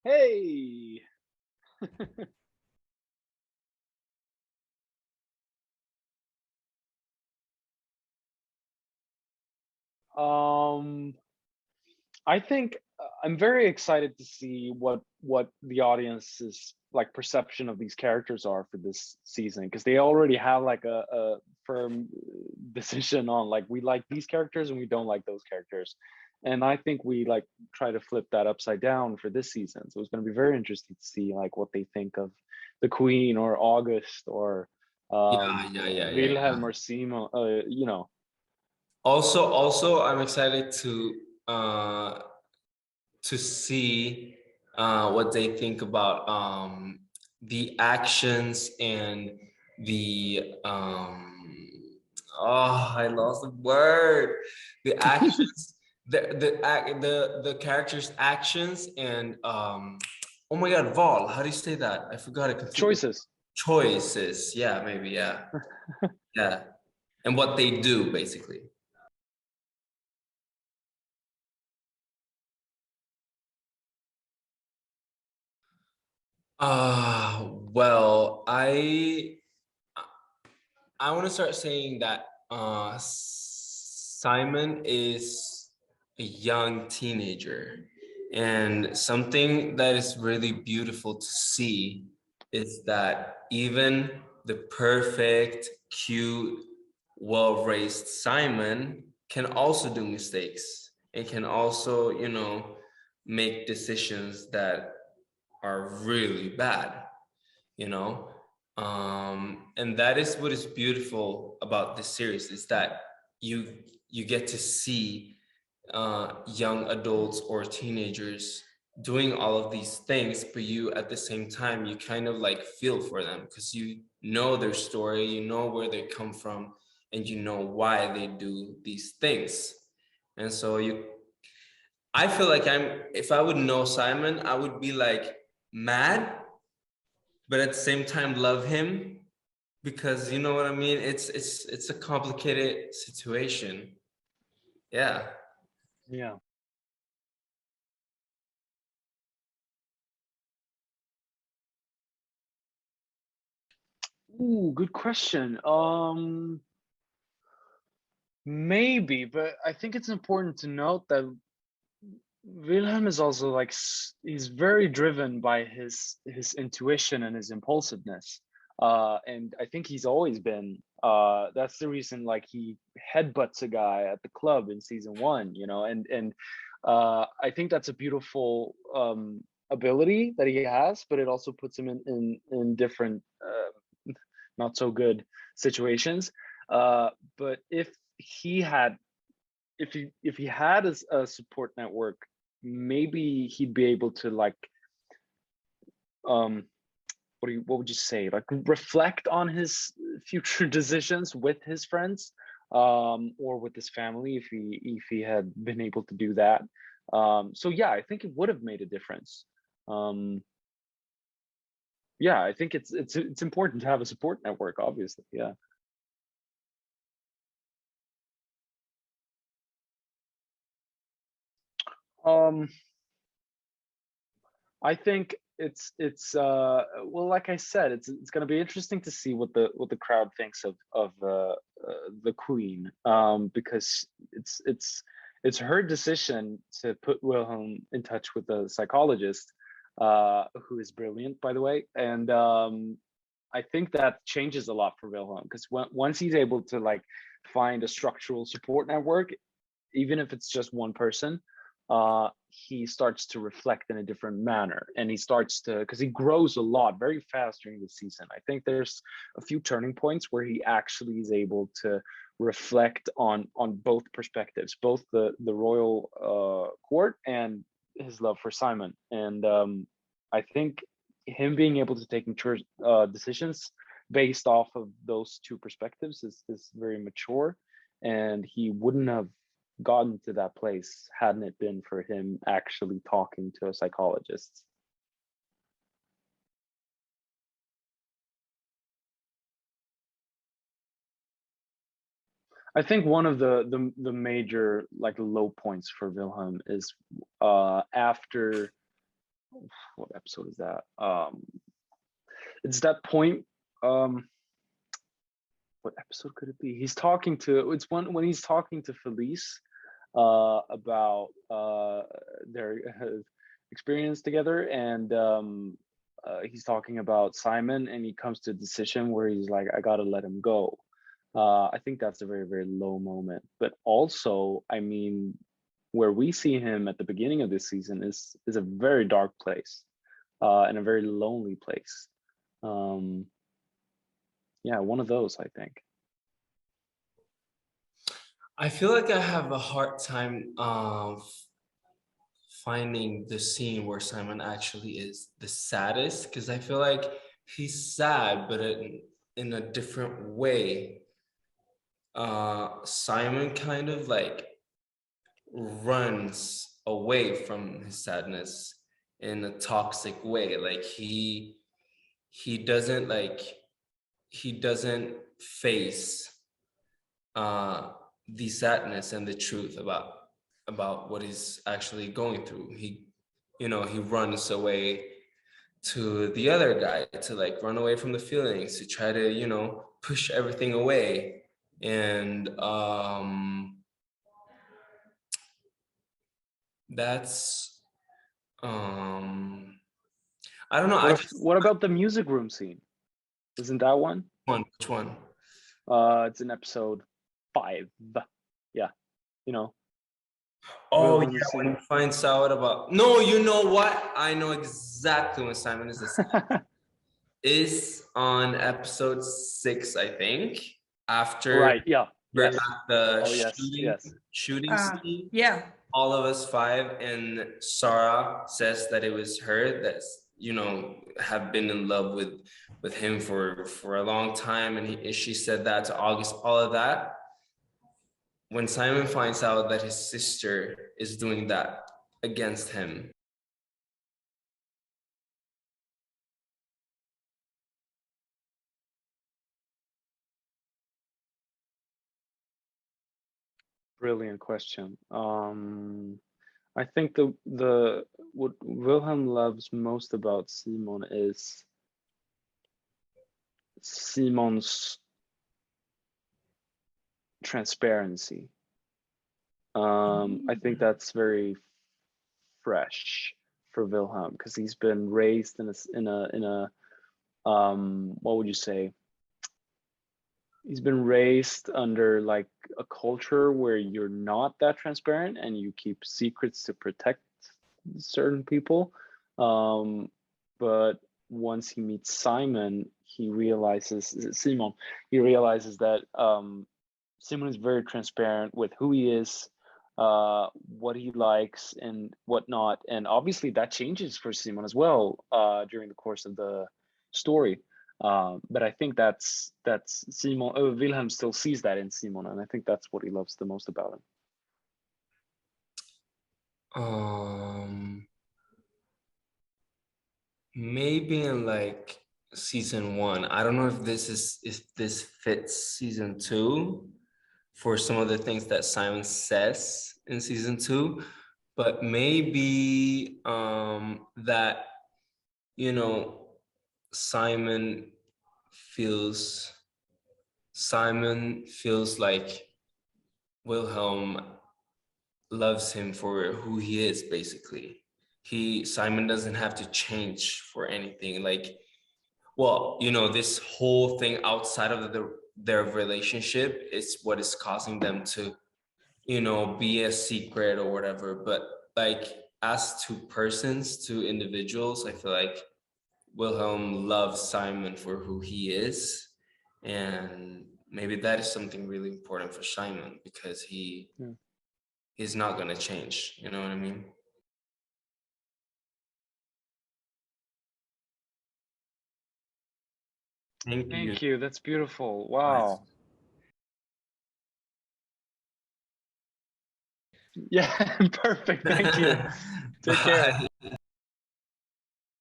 Hey. Um, I think I'm very excited to see what the audience's like perception of these characters are for this season because they already have like a firm decision on like we like these characters and we don't like those characters. And I think we like try to flip that upside down for this season. So it's going to be very interesting to see like what they think of the Queen or August or Yeah, yeah, yeah, yeah, Wilhelm yeah. or Simo, you know. Also, I'm excited to see what they think about the actions and the oh, I lost the word. The actions, the characters' actions and oh my God, Vol, how do you say that? I forgot it completely. Choices. Choices, yeah, maybe, yeah, yeah, and what they do basically. Well, I want to start saying that Simon is a young teenager, and something that is really beautiful to see is that even the perfect, cute, well-raised Simon can also do mistakes and can also, make decisions that are really bad, you know. And that is what is beautiful about this series is that you get to see young adults or teenagers doing all of these things, but you at the same time you kind of like feel for them because you know their story, you know where they come from, and you know why they do these things. And so I feel like if I would know Simon, I would be like mad, but at the same time love him because you know what I mean. It's a complicated situation. Yeah. Yeah. Ooh, good question. Maybe, but I think it's important to note that Wilhelm is also like he's very driven by his intuition and his impulsiveness. And I think he's always been. That's the reason like he headbutts a guy at the club in season one, you know, and I think that's a beautiful ability that he has, but it also puts him in different not so good situations. But he had if he had a support network, maybe he'd be able to like um what would you say, like reflect on his future decisions with his friends or with his family if he had been able to do that. So yeah, I think it would have made a difference. um yeah, I think it's important to have a support network, obviously. Yeah. um I think it's well, like I said, it's going to be interesting to see what the crowd thinks of the Queen, because it's her decision to put Wilhelm in touch with a psychologist, who is brilliant, by the way. And I think that changes a lot for Wilhelm because once he's able to like find a structural support network, even if it's just one person, he starts to reflect in a different manner, and he starts to, because he grows a lot very fast during the season. I think there's a few turning points where he actually is able to reflect on both perspectives, both the royal court and his love for Simon. And I think him being able to take mature decisions based off of those two perspectives is very mature, and he wouldn't have gotten to that place hadn't it been for him actually talking to a psychologist. I think one of the major like low points for Wilhelm is after what episode is that? It's that point. What episode could it be? He's talking to, it's one when he's talking to Felice about their experience together, and he's talking about Simon, and he comes to a decision where he's like, I gotta let him go. I think that's a very, very low moment. But also, I mean, where we see him at the beginning of this season is a very dark place, and a very lonely place. Yeah, one of those, I think. I feel like I have a hard time finding the scene where Simon actually is the saddest, because I feel like he's sad, but in a different way. Simon kind of like runs away from his sadness in a toxic way. Like he doesn't face the sadness and the truth about what he's actually going through. He runs away to the other guy, to like run away from the feelings, to try to push everything away. And that's I don't know. What about the music room scene? Isn't that one? Which one? It's in episode 5. Yeah, Oh yeah, when he finds out about. No, you know what? I know exactly when Simon is this. Is on episode 6, I think. After right, yeah. We're at the shooting scene. Yeah. All of us 5, and Sarah says that it was her that's have been in love with him for a long time, and she said that to August. All of that. When Simon finds out that his sister is doing that against him. Brilliant question. I think what Wilhelm loves most about Simon is Simon's transparency. I think that's very fresh for Wilhelm, because he's been raised in a what would you say? He's been raised under like a culture where you're not that transparent and you keep secrets to protect certain people. But once he meets Simon, he realizes that Simon is very transparent with who he is, what he likes and whatnot. And obviously that changes for Simon as well during the course of the story. But I think that's Simon. Wilhelm still sees that in Simon, and I think that's what he loves the most about him. Maybe in like season 1. I don't know if this fits season 2 for some of the things that Simon says in season 2, but maybe that Simon feels like Wilhelm loves him for who he is, basically. Simon doesn't have to change for anything. Like, well, this whole thing outside of their relationship is what is causing them to, be a secret or whatever. But like, as to persons, to individuals, I feel like Wilhelm loves Simon for who he is, and maybe that is something really important for Simon, because he's not gonna change. You know what I mean? Thank you. That's beautiful. Wow. Nice. Yeah, perfect. Thank you. Take care.